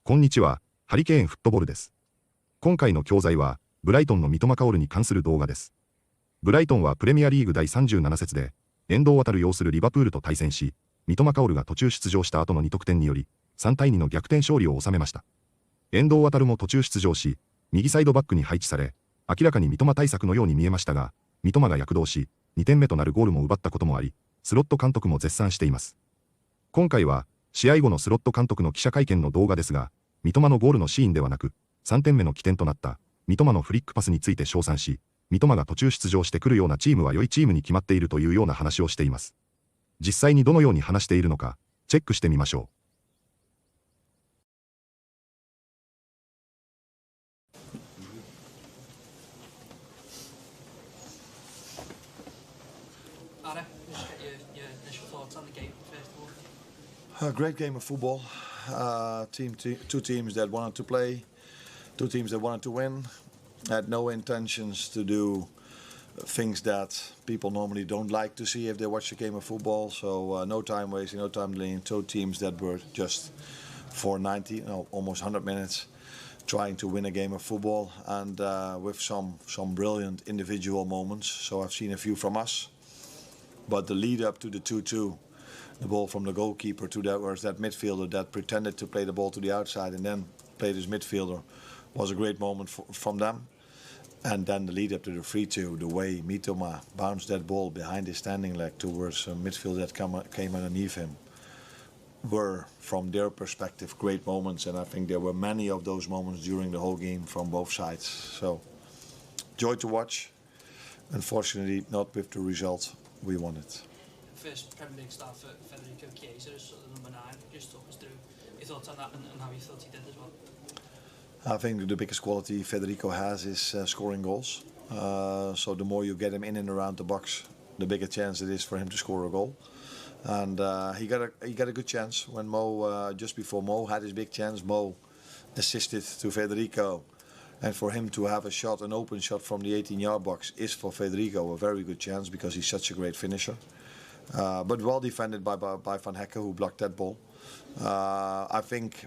こんにちは、ハリケーンフットボールです。今回の教材は、ブライトンの三笘薫に関する動画です。ブライトンはプレミアリーグ第37節で、遠藤航擁するリヴァプールと対戦し、三笘薫が途中出場した後の2得点により、3対2の逆転勝利を収めました。遠藤航も途中出場し、右サイドバックに配置され、明らかに三笘対策のように見えましたが、三笘が躍動し、2点目となるゴールも奪ったこともあり、スロット監督も絶賛しています。今回は、試合後のスロット監督の記者会見の動画ですが、三笘のゴールのシーンではなく、3点目の起点となった三笘のフリックパスについて称賛し、三笘が途中出場してくるようなチームは良いチームに決まっているというような話をしています。実際にどのように話しているのか、チェックしてみましょう。Arne, just get your initial thoughts on the game first of all. A great game of football. Two teams that wanted to play, two teams that wanted to win. Had no intentions to do things that people normally don't like to see if they watch a game of football. So no time wasting, no time delaying. Two teams that were just for 90, no, almost 100 minutes, trying to win a game of football, and with some brilliant individual moments. So I've seen a few from us, but the lead up to the 2-2. The ball from the goalkeeper to that midfielder that pretended to play the ball to the outside and then played as midfielder was a great moment from them. And then the lead up to the 3-2, the way Mitoma bounced that ball behind his standing leg towards a midfielder that came underneath him, were, from their perspective, great moments. And I think there were many of those moments during the whole game from both sides. So, joy to watch. Unfortunately, not with the result we wanted. First Premier League start for Federico Chiesa as sort of number 9. Just talk us through your thoughts on that and how you thought he did as well. I think the biggest quality Federico has is scoring goals. So the more you get him in and around the box, the bigger chance it is for him to score a goal. And he got a good chance when Mo, just before Mo had his big chance, Mo assisted to Federico. And for him to have a shot, an open shot from the 18-yard box is for Federico a very good chance because he's such a great finisher. But well defended by Van Hekke, who blocked that ball. I think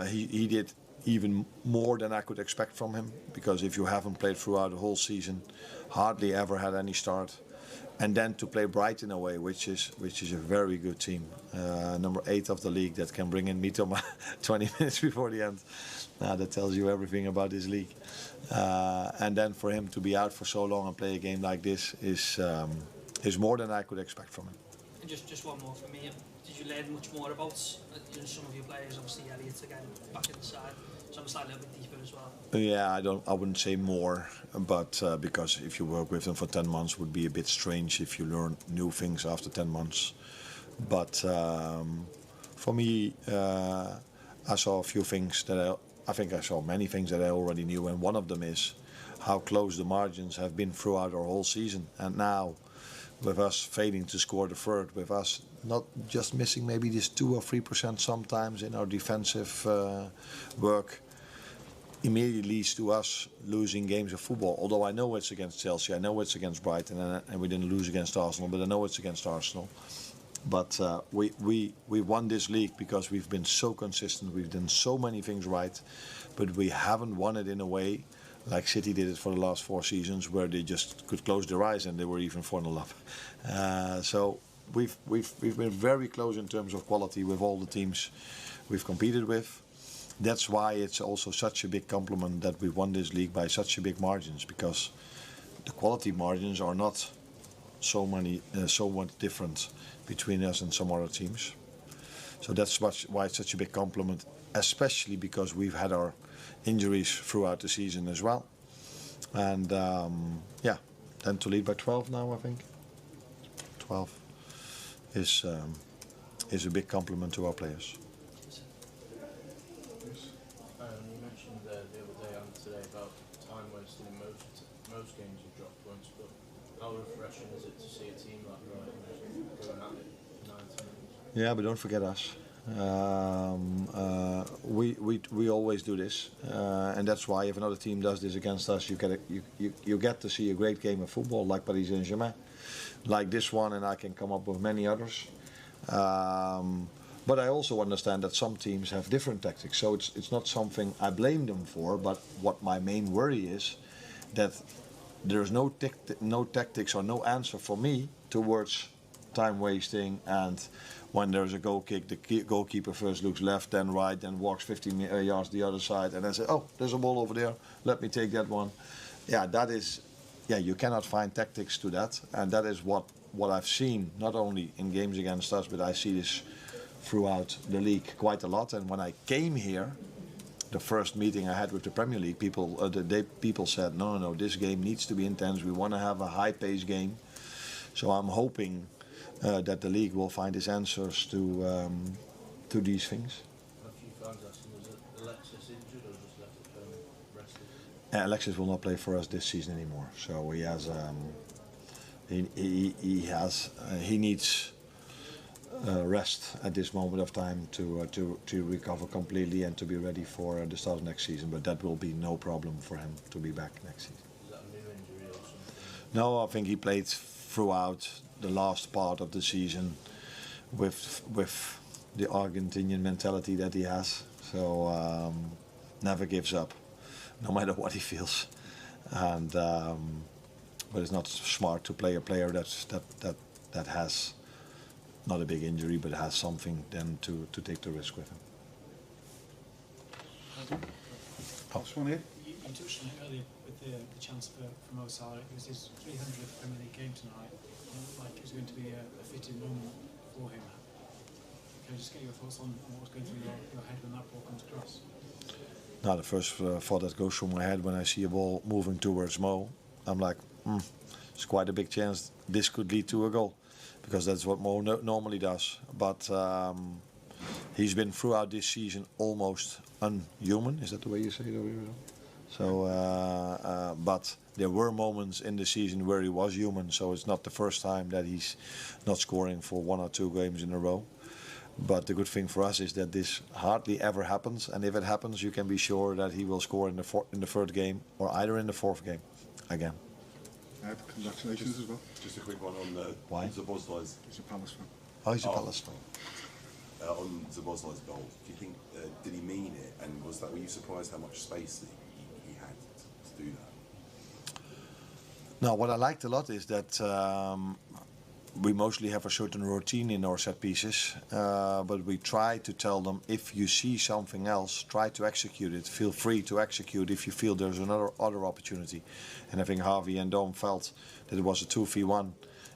he did even more than I could expect from him, because if you haven't played throughout the whole season, hardly ever had any start, and then to play Brighton away, which is a very good team, number 8 of the league, that can bring in Mitoma 20 minutes before the end. That tells you everything about this league. And then for him to be out for so long and play a game like this is more than I could expect from him. And just one more for me. Did you learn much more about some of your players? Obviously, Elliott again back in the side, so I'm slightly a bit deeper as well. Yeah, I wouldn't say more, but because if you work with them for 10 months, it would be a bit strange if you learn new things after 10 months. But for me, I saw a few things that I think I saw many things that I already knew, and one of them is how close the margins have been throughout our whole season, and now, with us failing to score the third, with us not just missing maybe this 2 or 3% sometimes in our defensive work, immediately leads to us losing games of football. Although I know it's against Chelsea, I know it's against Brighton, and we didn't lose against Arsenal, but I know it's against Arsenal. But we won this league because we've been so consistent, we've done so many things right, but we haven't won it in a way like City did it for the last 4 seasons, where they just could close their eyes and they were even 4-0 up. So we've been very close in terms of quality with all the teams we've competed with. That's why it's also such a big compliment that we won this league by such a big margins, because the quality margins are not so much different between us and some other teams. So that's why it's such a big compliment, especially because we've had our injuries throughout the season as well. And yeah, then to lead by 12 now, I think 12 is a big compliment to our players. You mentioned the other day and today about time wasting in most games you drop points, but how refreshing is it to see a team like Brighton going at it 90 minutes? Yeah, but don't forget us. We always do this, and that's why if another team does this against us, you get to see a great game of football like Paris Saint-Germain, like this one, and I can come up with many others. But I also understand that some teams have different tactics, so it's not something I blame them for. But what my main worry is that there's no tactics or no answer for me towards time wasting, and when there's a goal kick, the goalkeeper first looks left, then right, then walks 15 yards the other side, and then say, oh, there's a ball over there, let me take that one. Yeah, that is, yeah, you cannot find tactics to that, and that is what I've seen, not only in games against us, but I see this throughout the league quite a lot. And when I came here, the first meeting I had with the Premier League, people said, no, this game needs to be intense. We want to have a high-paced game. So I'm hoping that the league will find its answers to these things. A few fans asking, was Alexis injured or just left at home rested? Alexis will not play for us this season anymore. So he has he needs rest at this moment of time to recover completely and to be ready for the start of next season. But that will be no problem for him to be back next season. Is that a new injury or something? No, I think he played throughout the last part of the season with the Argentinian mentality that he has. So never gives up, no matter what he feels. And but it's not smart to play a player that has not a big injury, but has something then to take the risk with him. Just one here. You touched on it earlier with the chance for Mo Salah. It was his 300th Premier League game tonight. It looked like it was going to be a fitting moment for him. Can I just get your thoughts on what was going through your head when that ball comes across? Now, the first thought that goes through my head when I see a ball moving towards Mo, I'm like, it's quite a big chance this could lead to a goal, because that's what Mo normally does. But he's been throughout this season almost unhuman. Is that the way you say it? So, but there were moments in the season where he was human. So it's not the first time that he's not scoring for 1 or 2 games in a row. But the good thing for us is that this hardly ever happens, and if it happens, you can be sure that he will score in the third game or either in the fourth game again. Congratulations as well. Just a quick one on Why? Zabozlai's. He's a Palace fan. Oh, he's a Palace fan. On Zabozlai's goal, do you think did he mean it, and were you surprised how much space that he had to do that? Now, what I liked a lot is that we mostly have a certain routine in our set pieces, but we try to tell them, if you see something else, try to execute it. Feel free to execute if you feel there's another opportunity. And I think Harvey and Dom felt that it was a 2v1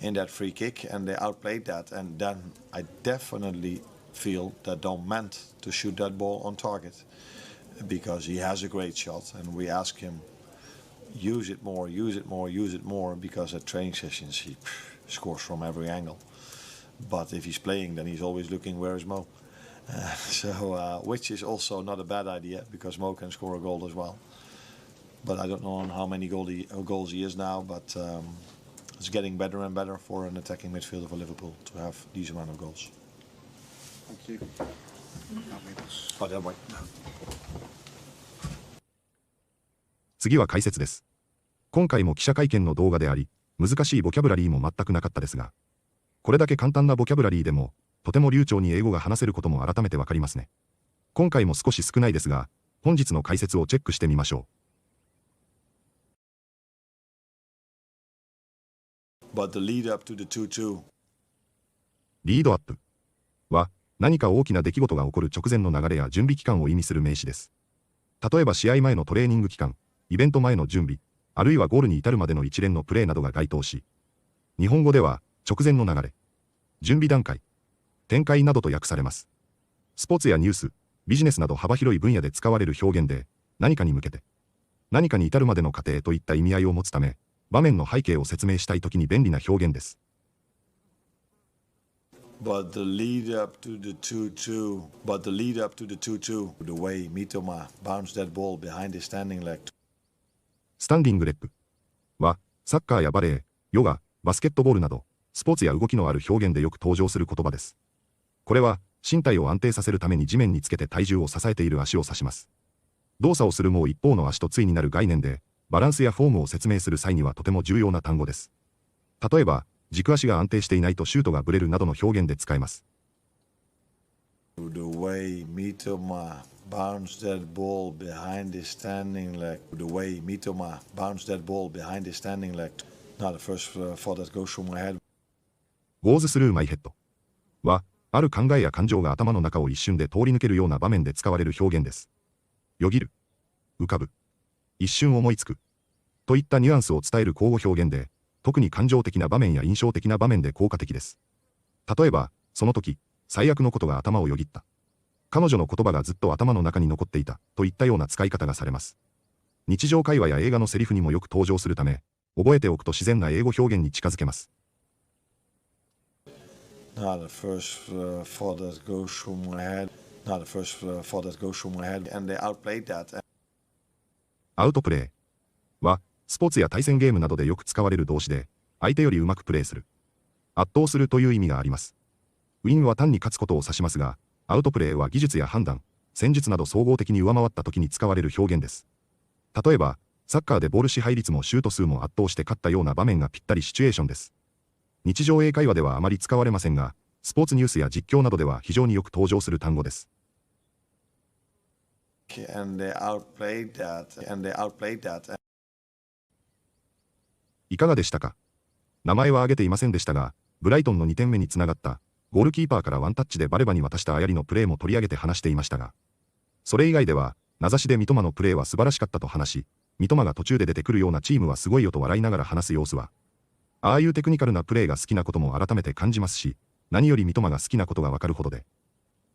in that free kick, and they outplayed that. And then I definitely feel that Dom meant to shoot that ball on target, because he has a great shot, and we ask him, use it more, use it more, use it more, because at training sessions he scores from every angle. But if he's playing, then he's always looking, where is Mo? Which is also not a bad idea, because Mo can score a goal as well. But I don't know on how many goals he is now, but it's getting better and better for an attacking midfielder for Liverpool to have these amount of goals. Thank you. Oh, that way. 次は解説です。今回も記者会見の動画であり、難しいボキャブラリーも全くなかったですが、これだけ簡単なボキャブラリーでも、とても流暢に英語が話せることも改めてわかりますね。今回も少し少ないですが、本日の解説をチェックしてみましょう。But the lead up to the 2-2. リードアップは、何か大きな出来事が起こる直前の流れや準備期間を意味する名詞です。例えば試合前のトレーニング期間、イベント前の準備、あるいはゴールに至るまでの一連のプレーなどが該当し、日本語では直前の流れ、準備段階、展開などと訳されます。スポーツやニュース、ビジネスなど幅広い分野で使われる表現で、何かに向けて、何かに至るまでの過程といった意味合いを持つため、場面の背景を説明したいときに便利な表現です。But the lead up to the 2-2, the way Mitoma bounced that ball behind his standing leg. スタンディングレッグは、サッカーやバレー、ヨガ、バスケットボールなど、スポーツや動きのある表現でよく登場する言葉です。これは、身体を安定させるために地面につけて体重を支えている足を指します。動作をするもう一方の足と対になる概念で、バランスやフォームを説明する際にはとても重要な単語です。例えば、軸足が安定していないとシュートがブレるなどの表現で使えます。way Mitoma bounced that ball behind his standing leg. The way Mitoma bounced that ball behind his standing leg. Now the first thought that goes through my head. goes through my head は、ある考えや感情が頭の中を一瞬で通り抜けるような場面で使われる表現です。よぎる、浮かぶ、一瞬思いつく、といったニュアンスを伝える口語表現で、特に感情的な場面や印象的な場面で効果的です。例えば、その時、最悪のことが頭をよぎった。彼女の言葉がずっと頭の中に残っていた、といったような使い方がされます。日常会話や映画のセリフにもよく登場するため、覚えておくと自然な英語表現に近づけます。Now the first thought that goes through my head. Now the first thought that goes through my head. And they outplayed that. アウトプレーは、スポーツや対戦ゲームなどでよく使われる動詞で、相手よりうまくプレーする、圧倒するという意味があります。ウィンは単に勝つことを指しますが、アウトプレーは技術や判断、戦術など総合的に上回った時に使われる表現です。例えば、サッカーでボール支配率もシュート数も圧倒して勝ったような場面がぴったりシチュエーションです。日常英会話ではあまり使われませんが、スポーツニュースや実況などでは非常によく登場する単語です。And they outplayed that. And they outplayed that. いかがでしたか？名前は挙げていませんでしたが、ブライトンの2点目につながった、ゴールキーパーからワンタッチでバレバに渡したアヤリのプレーも取り上げて話していましたが、それ以外では、名指しで三笘のプレーは素晴らしかったと話し、三笘が途中で出てくるようなチームはすごいよと笑いながら話す様子は、ああいうテクニカルなプレーが好きなことも改めて感じますし、何より三笘が好きなことがわかるほどで、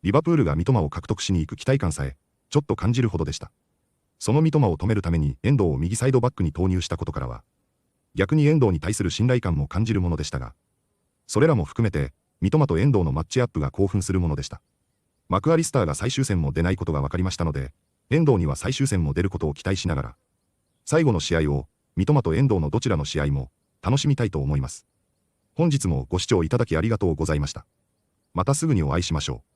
リバプールが三笘を獲得しに行く期待感さえ、ちょっと感じるほどでした。その三笘を止めるために遠藤を右サイドバックに投入したことからは、逆に遠藤に対する信頼感も感じるものでしたが、それらも含めて、三笘と遠藤のマッチアップが興奮するものでした。マクアリスターが最終戦も出ないことが分かりましたので、遠藤には最終戦も出ることを期待しながら、最後の試合を、三笘と遠藤のどちらの試合も、楽しみたいと思います。本日もご視聴いただきありがとうございました。またすぐにお会いしましょう。